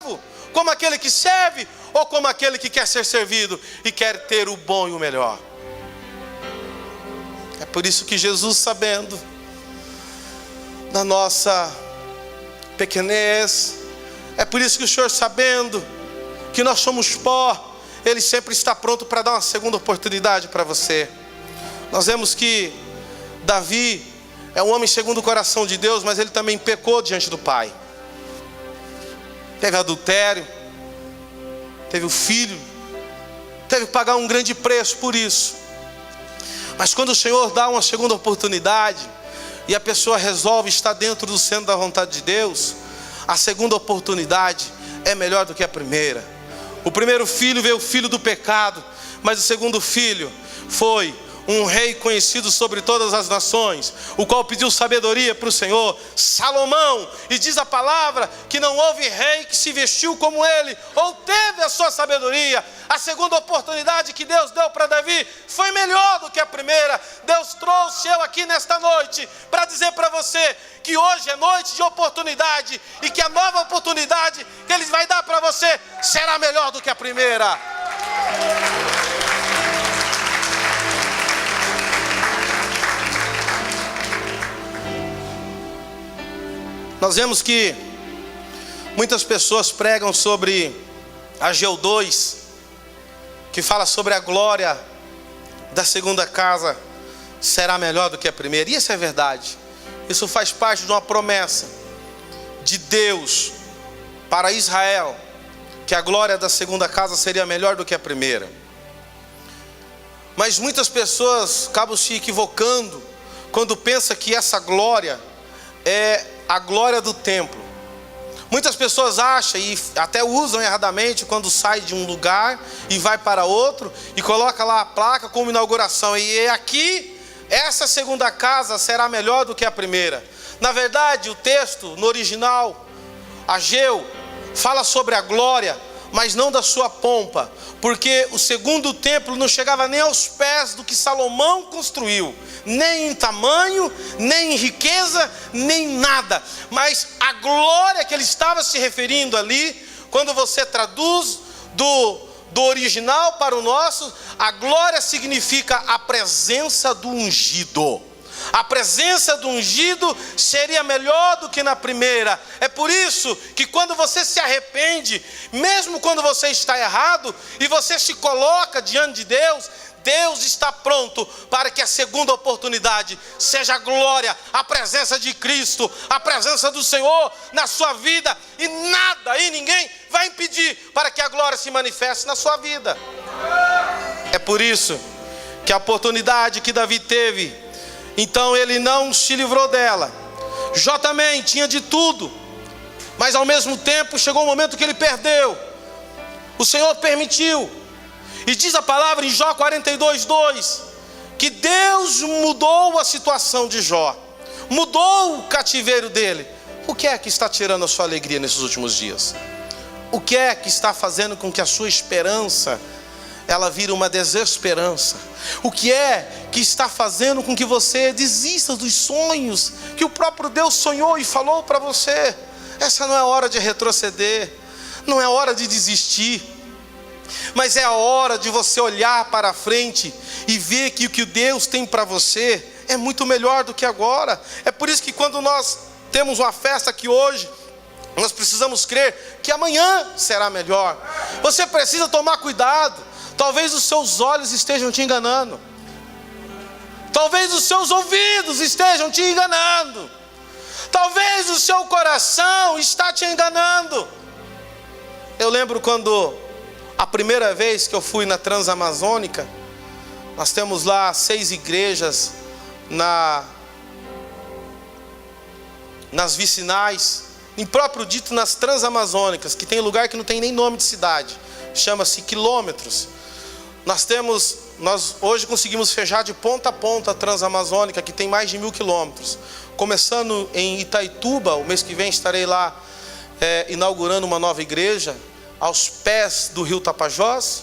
escravo, como aquele que serve, ou como aquele que quer ser servido e quer ter o bom e o melhor. É por isso que Jesus, sabendo da nossa pequenez, é por isso que o Senhor, sabendo que nós somos pó, Ele sempre está pronto para dar uma segunda oportunidade para você. Nós vemos que Davi é um homem segundo o coração de Deus, mas ele também pecou diante do Pai. Teve adultério, teve o filho, teve que pagar um grande preço por isso. Mas quando o Senhor dá uma segunda oportunidade e a pessoa resolve estar dentro do centro da vontade de Deus, a segunda oportunidade é melhor do que a primeira. O primeiro filho veio o filho do pecado, mas o segundo filho foi um rei conhecido sobre todas as nações, o qual pediu sabedoria para o Senhor, Salomão. E diz a palavra que não houve rei que se vestiu como ele, ou teve a sua sabedoria. A segunda oportunidade que Deus deu para Davi foi melhor do que a primeira. Deus trouxe eu aqui nesta noite para dizer para você que hoje é noite de oportunidade, e que a nova oportunidade que Ele vai dar para você será melhor do que a primeira. Nós vemos que muitas pessoas pregam sobre Ageu 2, que fala sobre a glória da segunda casa será melhor do que a primeira. E isso é verdade. Isso faz parte de uma promessa de Deus para Israel, que a glória da segunda casa seria melhor do que a primeira. Mas muitas pessoas acabam se equivocando quando pensam que essa glória é a glória do templo. Muitas pessoas acham e até usam erradamente quando sai de um lugar e vai para outro e coloca lá a placa como inauguração. E aqui, essa segunda casa será melhor do que a primeira. Na verdade, o texto no original, Ageu, fala sobre a glória, mas não da sua pompa, porque o segundo templo não chegava nem aos pés do que Salomão construiu, nem em tamanho, nem em riqueza, nem nada. Mas a glória que ele estava se referindo ali, quando você traduz do original para o nosso, a glória significa a presença do ungido. A presença do ungido seria melhor do que na primeira. É por isso que quando você se arrepende, mesmo quando você está errado, e você se coloca diante de Deus, Deus está pronto para que a segunda oportunidade seja a glória, a presença de Cristo, a presença do Senhor na sua vida. E nada e ninguém vai impedir para que a glória se manifeste na sua vida. É por isso que a oportunidade que Davi teve, então ele não se livrou dela. Jó também tinha de tudo, mas ao mesmo tempo chegou um momento que ele perdeu. O Senhor permitiu. E diz a palavra em Jó 42:2, que Deus mudou a situação de Jó, mudou o cativeiro dele. O que é que está tirando a sua alegria nesses últimos dias? O que é que está fazendo com que a sua esperança ela vira uma desesperança? O que é que está fazendo com que você desista dos sonhos que o próprio Deus sonhou e falou para você? Essa não é hora de retroceder, não é hora de desistir, mas é a hora de você olhar para a frente e ver que o que Deus tem para você é muito melhor do que agora. É por isso que quando nós temos uma festa aqui hoje, nós precisamos crer que amanhã será melhor. Você precisa tomar cuidado. Talvez os seus olhos estejam te enganando, talvez os seus ouvidos estejam te enganando, talvez o seu coração está te enganando. Eu lembro quando a primeira vez que eu fui na Transamazônica, nós temos lá 6 igrejas nas vicinais, em próprio dito nas Transamazônicas, que tem lugar que não tem nem nome de cidade, chama-se quilômetros. Nós hoje conseguimos fechar de ponta a ponta a Transamazônica, que tem mais de 1000 quilômetros. Começando em Itaituba, o mês que vem estarei lá inaugurando uma nova igreja, aos pés do rio Tapajós,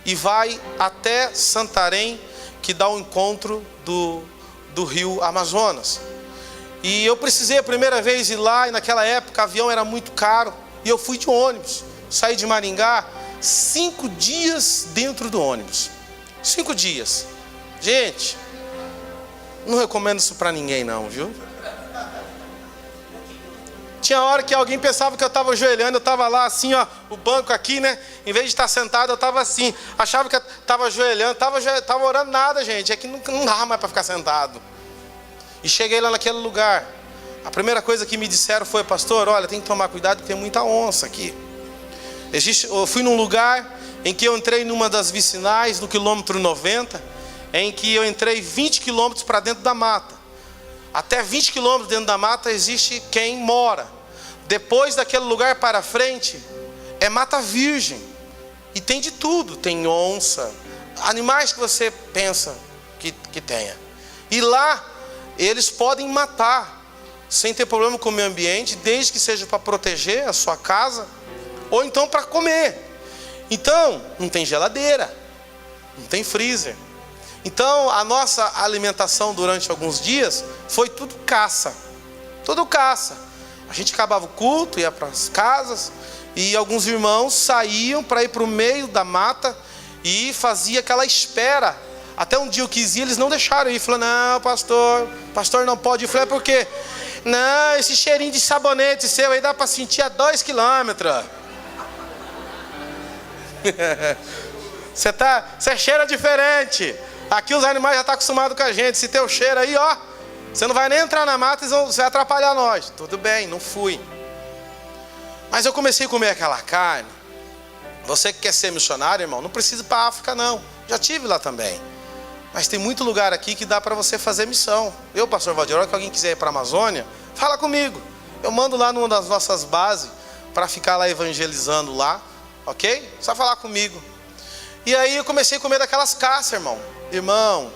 e vai até Santarém, que dá o encontro do rio Amazonas. E eu precisei a primeira vez ir lá, e naquela época o avião era muito caro, E eu fui de ônibus. Saí de Maringá 5 dias dentro do ônibus. 5 dias. Gente, não recomendo isso para ninguém não, viu? Tinha hora que alguém pensava que eu estava ajoelhando, eu estava lá assim, ó, o banco aqui, né? Em vez de estar sentado, eu estava assim. Achava que eu estava ajoelhando, estava orando nada, gente. É que não dava mais para ficar sentado. E cheguei lá naquele lugar. A primeira coisa que me disseram foi: pastor, olha, tem que tomar cuidado porque tem muita onça aqui. Eu fui num lugar em que eu entrei numa das vicinais, no quilômetro 90, em que eu entrei 20 quilômetros para dentro da mata. Até 20 quilômetros dentro da mata existe quem mora. Depois daquele lugar para frente, é mata virgem. E tem de tudo. Tem onça, animais que você pensa que tenha. E lá, eles podem matar, sem ter problema com o meio ambiente, desde que seja para proteger a sua casa, ou então para comer. Então, não tem geladeira, não tem freezer. Então, a nossa alimentação durante alguns dias foi tudo caça. Tudo caça. A gente acabava o culto, ia para as casas, e alguns irmãos saíam para ir para o meio da mata e fazia aquela espera. Até um dia eu quis ir, eles não deixaram ir. Falaram: não, pastor não pode ir. Eu falei: por quê? Não, esse cheirinho de sabonete seu aí dá para sentir a 2 quilômetros. Você cheira diferente. Aqui os animais já estão acostumados com a gente. Se tem o cheiro aí, ó, você não vai nem entrar na mata e você vai atrapalhar nós. Tudo bem, não fui. Mas eu comecei a comer aquela carne. Você que quer ser missionário, irmão, não precisa ir para a África não. Já tive lá também. Mas tem muito lugar aqui que dá para você fazer missão. Eu, pastor Valdir, que alguém quiser ir para a Amazônia, fala comigo. Eu mando lá numa das nossas bases para ficar lá evangelizando lá. Ok? Só falar comigo. E aí eu comecei a comer daquelas caças, irmão. Irmão,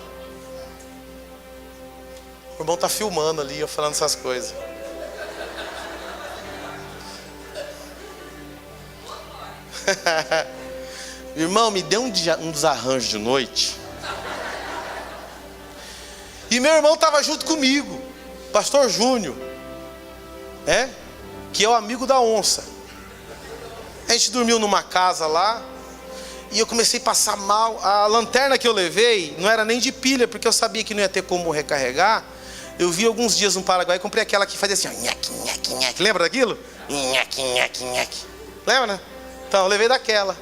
o irmão tá filmando ali, eu falando essas coisas. Irmão, me deu um desarranjo de noite. E meu irmão estava junto comigo, pastor Júnior, que é o amigo da onça. A gente dormiu numa casa lá. E eu comecei a passar mal. A lanterna que eu levei não era nem de pilha, porque eu sabia que não ia ter como recarregar. Eu vi alguns dias no Paraguai, comprei aquela que fazia assim, ó, nhaque, nhaque, nhaque. Lembra daquilo? Nhaque, nhaque, nhaque. Lembra, né? Então, eu levei daquela.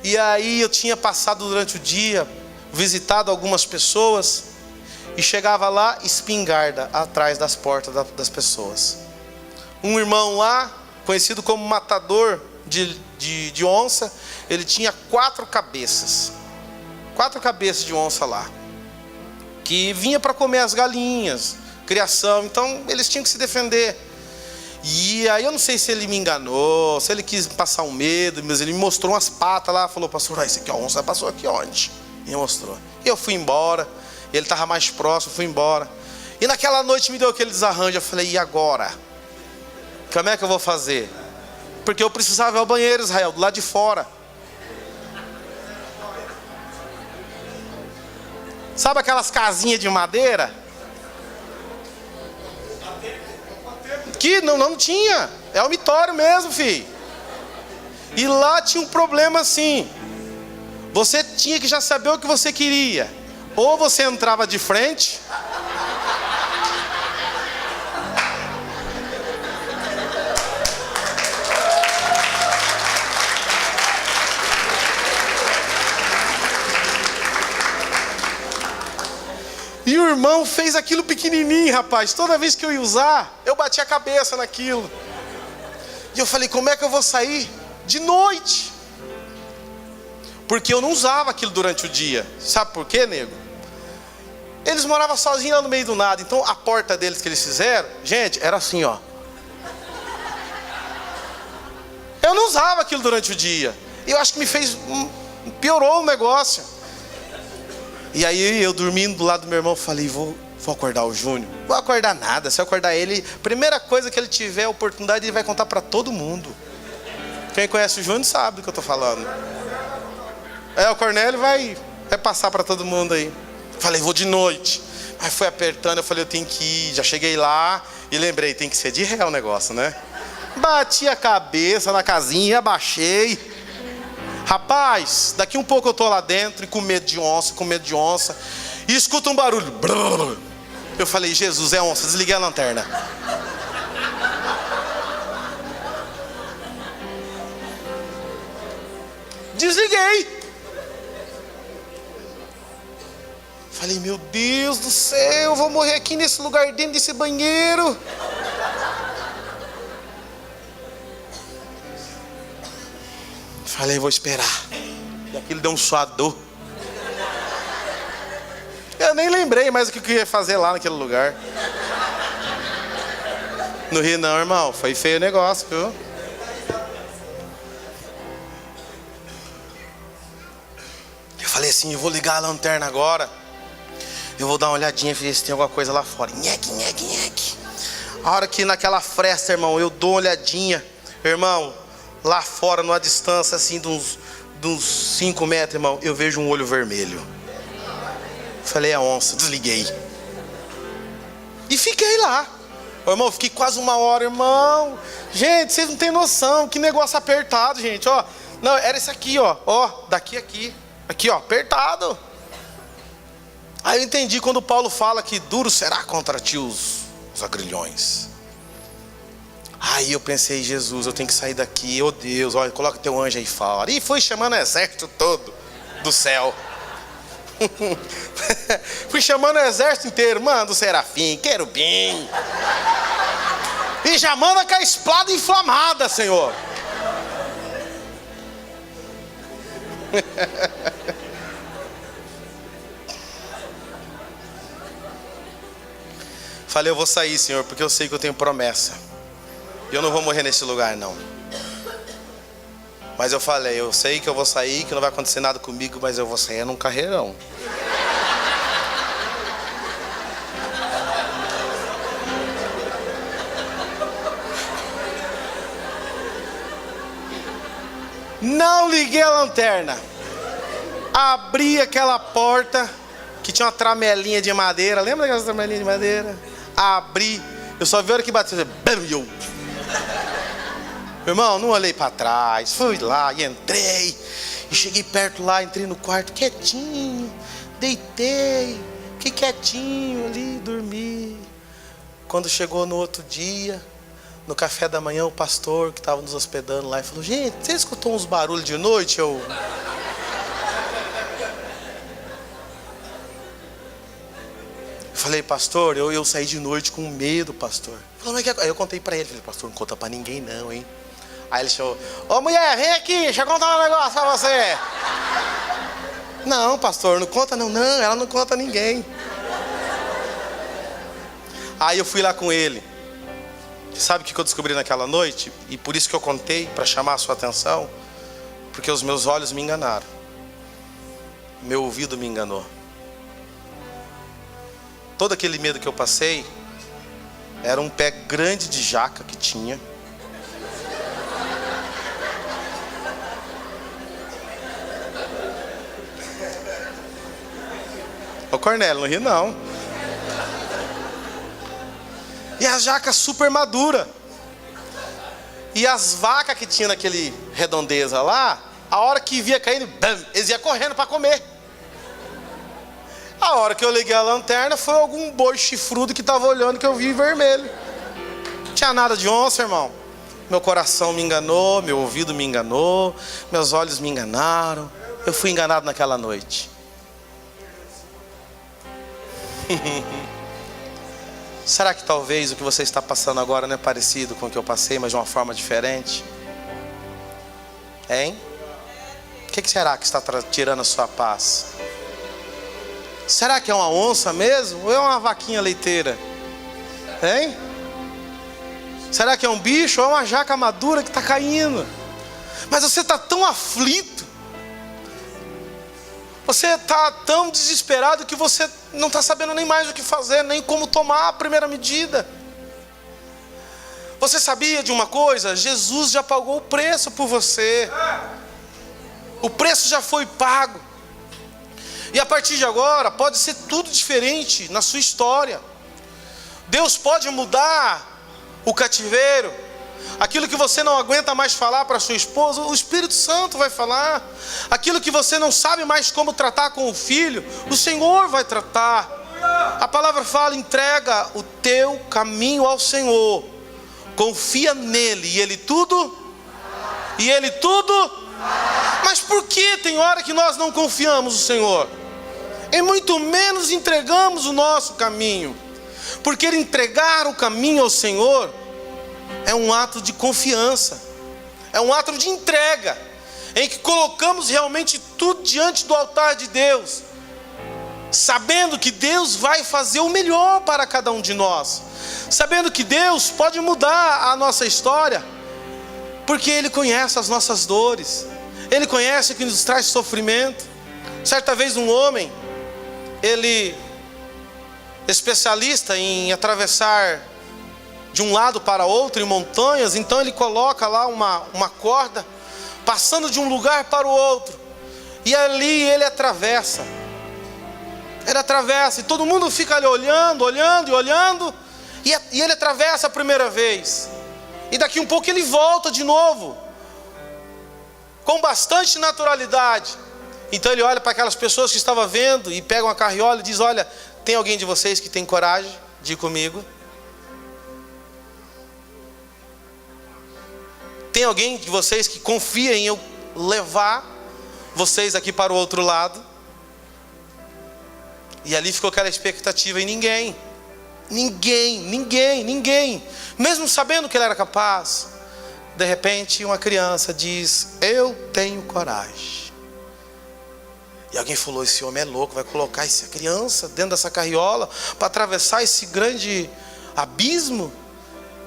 E aí eu tinha passado durante o dia, visitado algumas pessoas, e chegava lá, espingarda atrás das portas das pessoas. Um irmão lá, conhecido como matador de onça, ele tinha 4 cabeças. 4 cabeças de onça lá, que vinha para comer as galinhas, criação. Então eles tinham que se defender. E aí eu não sei se ele me enganou, se ele quis passar um medo, mas ele me mostrou umas patas lá, falou: pastor, isso aqui é a onça, passou aqui onde? E me mostrou. E eu fui embora. Ele estava mais próximo, fui embora. E naquela noite me deu aquele desarranjo. Eu falei: e agora? Como é que eu vou fazer? Porque eu precisava ir ao banheiro, Israel, do lado de fora. Sabe aquelas casinhas de madeira? Que não tinha. É o mitório mesmo, filho. E lá tinha um problema assim. Você tinha que já saber o que você queria. Ou você entrava de frente, e o irmão fez aquilo pequenininho, rapaz. Toda vez que eu ia usar, eu batia a cabeça naquilo. E eu falei: como é que eu vou sair de noite? Porque eu não usava aquilo durante o dia. Sabe por quê, nego? Eles moravam sozinhos lá no meio do nada. Então a porta deles que eles fizeram, gente, era assim, ó. Eu não usava aquilo durante o dia. E eu acho que piorou o negócio. E aí eu dormindo do lado do meu irmão, falei: vou acordar o Júnior. Vou acordar nada. Se eu acordar ele, primeira coisa que ele tiver a oportunidade, ele vai contar para todo mundo. Quem conhece o Júnior sabe do que eu estou falando. O Cornélio vai passar para todo mundo aí. Falei: vou de noite. Aí foi apertando, eu falei: eu tenho que ir. Já cheguei lá e lembrei, tem que ser de ré o negócio, né? Bati a cabeça na casinha, abaixei. Rapaz, daqui um pouco eu tô lá dentro e com medo de onça, e escuto um barulho. Brrr. Eu falei, Jesus, é onça, desliguei a lanterna. Desliguei. Falei, meu Deus do céu, eu vou morrer aqui nesse lugar, dentro desse banheiro. Falei, vou esperar. E aquilo deu um suador. Eu nem lembrei mais o que eu ia fazer lá naquele lugar. No Rio não, irmão. Foi feio o negócio, viu? Eu falei assim, eu vou ligar a lanterna agora. Eu vou dar uma olhadinha e ver se tem alguma coisa lá fora. Nheque, nheque, nheque. A hora que naquela fresta, irmão, eu dou uma olhadinha. Irmão, lá fora, numa distância assim de uns 5 metros, irmão, eu vejo um olho vermelho. Falei, é onça, desliguei. E fiquei lá. Ô, irmão, fiquei quase 1 hora, irmão. Gente, vocês não têm noção, que negócio apertado, gente, ó. Não, era esse aqui, ó. Ó, daqui aqui. Aqui, ó, apertado. Aí eu entendi quando Paulo fala que duro será contra ti os agrilhões. Aí eu pensei, Jesus, eu tenho que sair daqui. Oh Deus, olha, coloca teu anjo aí fora. E fui chamando o exército todo do céu. Fui chamando o exército inteiro. Manda o serafim, querubim. E já manda com a espada inflamada, Senhor. Falei, eu vou sair, Senhor, porque eu sei que eu tenho promessa. Eu não vou morrer nesse lugar, não. Mas eu falei, eu sei que eu vou sair, que não vai acontecer nada comigo, mas eu vou sair num carreirão. Não liguei a lanterna. Abri aquela porta que tinha uma tramelinha de madeira. Lembra daquela tramelinha de madeira? Abri. Eu só vi a hora que bateu. Meu irmão, não olhei para trás. Fui lá e entrei. E cheguei perto lá, entrei no quarto quietinho. Deitei. Fiquei quietinho ali, dormi. Quando chegou no outro dia, no café da manhã, o pastor que estava nos hospedando lá, falou, gente, você escutou uns barulhos de noite? Eu falei, pastor, eu saí de noite com medo, pastor. Falou, mas aí eu contei para ele, falei, pastor, não conta para ninguém não, hein? Aí ele chamou, ô mulher, vem aqui, deixa eu contar um negócio para você. Não, pastor, não conta não, ela não conta a ninguém. Aí eu fui lá com ele. Sabe o que eu descobri naquela noite? E por isso que eu contei, para chamar a sua atenção. Porque os meus olhos me enganaram. Meu ouvido me enganou. Todo aquele medo que eu passei era um pé grande de jaca que tinha. Ô Cornélio, não ri não. E a jaca super madura. E as vacas que tinha naquele redondeza lá, a hora que via caindo, bam, eles iam correndo para comer. A hora que eu liguei a lanterna, foi algum boi chifrudo que estava olhando, que eu vi vermelho. Não tinha nada de onça, irmão. Meu coração me enganou, meu ouvido me enganou, meus olhos me enganaram. Eu fui enganado naquela noite. Será que talvez o que você está passando agora não é parecido com o que eu passei, mas de uma forma diferente? Hein? O que será que está tirando a sua paz? Será que é uma onça mesmo? Ou é uma vaquinha leiteira? Hein? Será que é um bicho ou é uma jaca madura que está caindo? Mas você está tão aflito. Você está tão desesperado que você não está sabendo nem mais o que fazer, nem como tomar a primeira medida. Você sabia de uma coisa? Jesus já pagou o preço por você. O preço já foi pago. E a partir de agora pode ser tudo diferente na sua história. Deus pode mudar o cativeiro. Aquilo que você não aguenta mais falar para sua esposa, o Espírito Santo vai falar. Aquilo que você não sabe mais como tratar com o filho, o Senhor vai tratar. A palavra fala: entrega o teu caminho ao Senhor, confia nele e ele tudo. Mas por que tem hora que nós não confiamos no Senhor? E muito menos entregamos o nosso caminho. Porque entregar o caminho ao Senhor é um ato de confiança, é um ato de entrega, em que colocamos realmente tudo diante do altar de Deus, sabendo que Deus vai fazer o melhor para cada um de nós, sabendo que Deus pode mudar a nossa história, porque Ele conhece as nossas dores, Ele conhece o que nos traz sofrimento. Certa vez um homem, ele, especialista em atravessar de um lado para outro em montanhas, então ele coloca lá uma corda, passando de um lugar para o outro, e ali ele atravessa, e todo mundo fica ali olhando, e ele atravessa a primeira vez, e daqui um pouco ele volta de novo, com bastante naturalidade. Então ele olha para aquelas pessoas que estavam vendo, e pega uma carriola e diz: olha, tem alguém de vocês que tem coragem de ir comigo? Tem alguém de vocês que confia em eu levar vocês aqui para o outro lado? E ali ficou aquela expectativa, e ninguém, mesmo sabendo que ele era capaz. De repente uma criança diz: eu tenho coragem. E alguém falou: esse homem é louco, vai colocar essa criança dentro dessa carriola para atravessar esse grande abismo?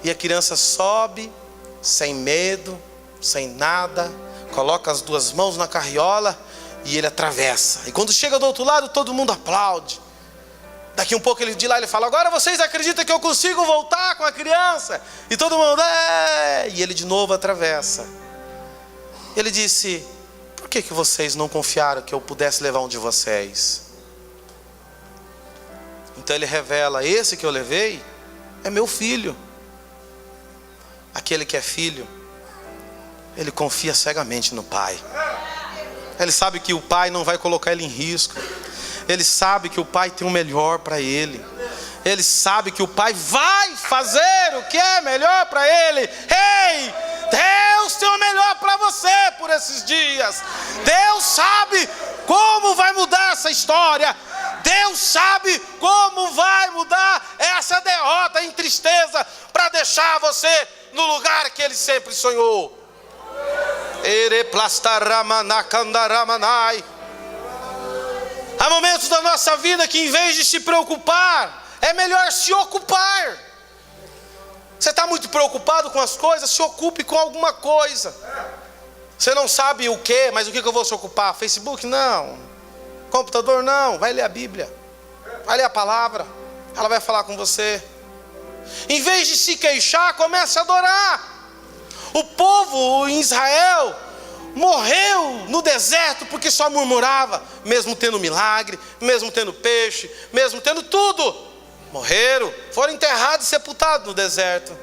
E a criança sobe, sem medo, sem nada, coloca as duas mãos na carriola e ele atravessa. E quando chega do outro lado, todo mundo aplaude. Daqui um pouco ele de lá ele fala: agora vocês acreditam que eu consigo voltar com a criança? E todo mundo E ele de novo atravessa. Ele disse: por que vocês não confiaram que eu pudesse levar um de vocês? Então ele revela: esse que eu levei é meu filho. Aquele que é filho, ele confia cegamente no pai. Ele sabe que o pai não vai colocar ele em risco. Ele sabe que o pai tem o melhor para ele. Ele sabe que o pai vai fazer o que é melhor para ele. Ei, Deus tem o melhor para você por esses dias. Deus sabe como vai mudar essa história. Deus sabe como vai mudar essa derrota em tristeza, para deixar você no lugar que Ele sempre sonhou. Há momentos da nossa vida que, em vez de se preocupar, é melhor se ocupar. Você está muito preocupado com as coisas? Se ocupe com alguma coisa. Você não sabe o que, mas o que eu vou se ocupar? Facebook? Não. Computador? Não. Vai ler a Bíblia, vai ler a palavra, ela vai falar com você. Em vez de se queixar, comece a adorar. O povo em Israel morreu no deserto porque só murmurava, mesmo tendo milagre, mesmo tendo peixe, mesmo tendo tudo. Morreram, foram enterrados e sepultados no deserto.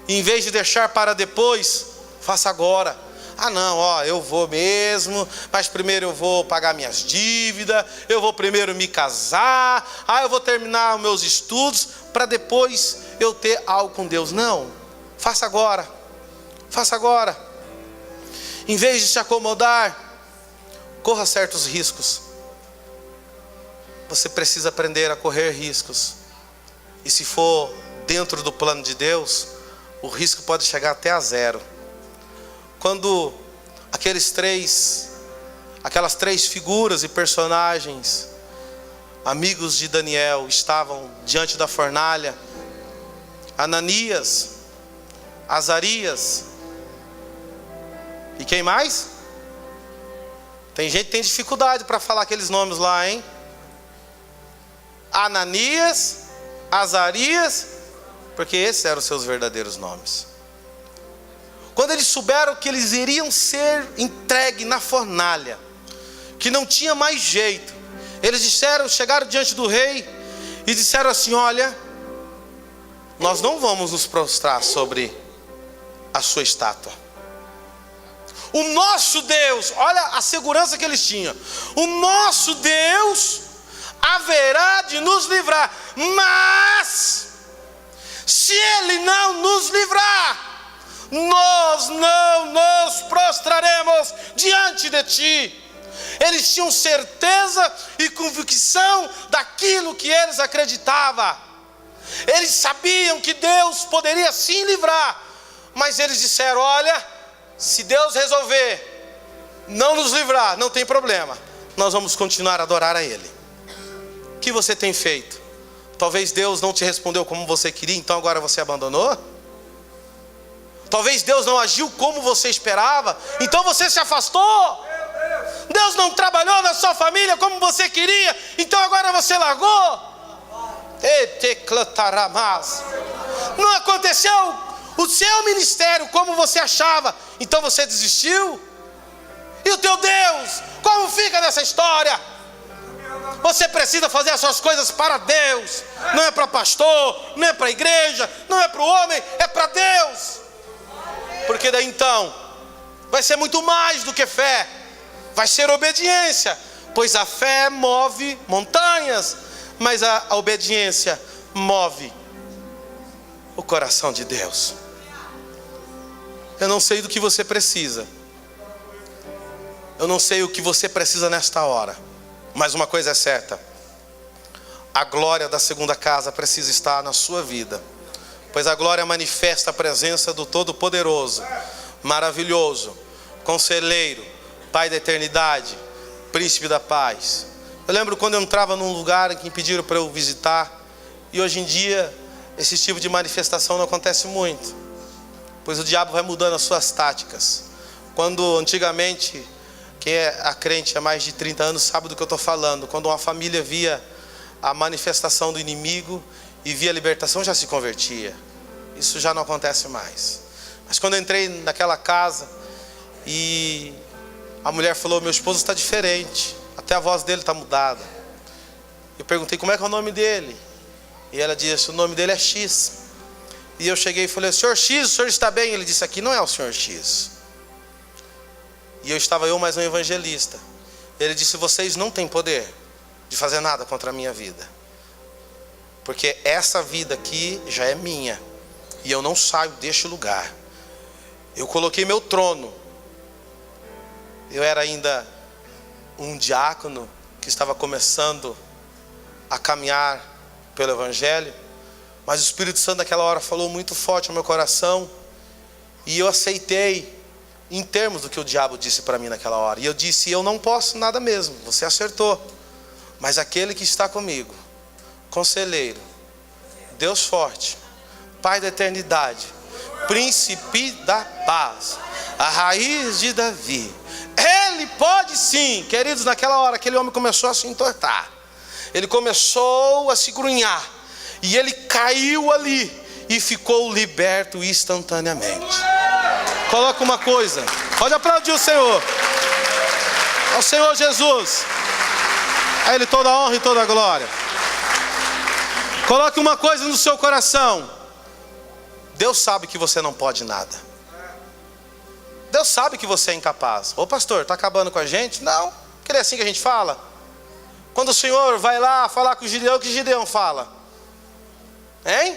E em vez de deixar para depois, faça agora. Não, eu vou mesmo, mas primeiro eu vou pagar minhas dívidas, eu vou primeiro me casar, eu vou terminar os meus estudos, para depois eu ter algo com Deus. Não, faça agora, faça agora. Em vez de se acomodar, corra certos riscos. Você precisa aprender a correr riscos. E se for dentro do plano de Deus, o risco pode chegar até a zero. Quando aquelas três figuras e personagens, amigos de Daniel, estavam diante da fornalha, Ananias, Azarias, e quem mais? Tem gente que tem dificuldade para falar aqueles nomes lá, hein? Ananias, Azarias, porque esses eram os seus verdadeiros nomes. Quando eles souberam que eles iriam ser entregues na fornalha, que não tinha mais jeito, eles chegaram diante do rei e disseram assim: olha, nós não vamos nos prostrar sobre a sua estátua. O nosso Deus, olha a segurança que eles tinham. O nosso Deus haverá de nos livrar, mas se Ele não nos livrar, nós não nos prostraremos diante de Ti. Eles tinham certeza e convicção daquilo que eles acreditavam. Eles sabiam que Deus poderia sim livrar, mas eles disseram: olha, se Deus resolver não nos livrar, não tem problema, nós vamos continuar a adorar a Ele. O que você tem feito? Talvez Deus não te respondeu como você queria, então agora você abandonou? Talvez Deus não agiu como você esperava, então você se afastou? Deus não trabalhou na sua família como você queria, então agora você largou? Não aconteceu o seu ministério como você achava, então você desistiu? E o teu Deus, como fica nessa história? Você precisa fazer as suas coisas para Deus, não é para pastor, não é para a igreja, não é para o homem, é para Deus. Porque daí então vai ser muito mais do que fé, vai ser obediência, pois a fé move montanhas, mas a obediência move o coração de Deus. Eu não sei do que você precisa, eu não sei o que você precisa nesta hora, mas uma coisa é certa: a glória da segunda casa precisa estar na sua vida, pois a glória manifesta a presença do Todo-Poderoso, maravilhoso, Conselheiro, Pai da eternidade, Príncipe da paz. Eu lembro quando eu entrava num lugar que pediram para eu visitar, e hoje em dia esse tipo de manifestação não acontece muito, pois o diabo vai mudando as suas táticas. Quando antigamente, quem é a crente há mais de 30 anos sabe do que eu estou falando, quando uma família via a manifestação do inimigo e via a libertação, já se convertia. Isso já não acontece mais. Mas quando eu entrei naquela casa e a mulher falou: meu esposo está diferente, até a voz dele está mudada. Eu perguntei: como é que é o nome dele? E ela disse: o nome dele é X. E eu cheguei e falei: senhor X, o senhor está bem? Ele disse: aqui não é o senhor X. E eu mais um evangelista. Ele disse: vocês não têm poder de fazer nada contra a minha vida, porque essa vida aqui já é minha, e eu não saio deste lugar. Eu coloquei meu trono. Eu era ainda um diácono que estava começando a caminhar pelo Evangelho, mas o Espírito Santo naquela hora falou muito forte ao meu coração, e eu aceitei em termos do que o diabo disse para mim naquela hora. E eu disse: eu não posso nada mesmo, você acertou, mas aquele que está comigo, Conselheiro, Deus forte, Pai da eternidade, Príncipe da paz, a raiz de Davi, Ele pode sim. Queridos, naquela hora aquele homem começou a se entortar, ele começou a se grunhar, e ele caiu ali e ficou liberto instantaneamente. Coloca uma coisa, pode aplaudir o Senhor, ao Senhor Jesus, a Ele toda a honra e toda a glória. Coloque uma coisa no seu coração: Deus sabe que você não pode nada. Deus sabe que você é incapaz. Ô pastor, está acabando com a gente? Não, porque é assim que a gente fala. Quando o Senhor vai lá falar com o Gideão, o que Gideão fala? Hein?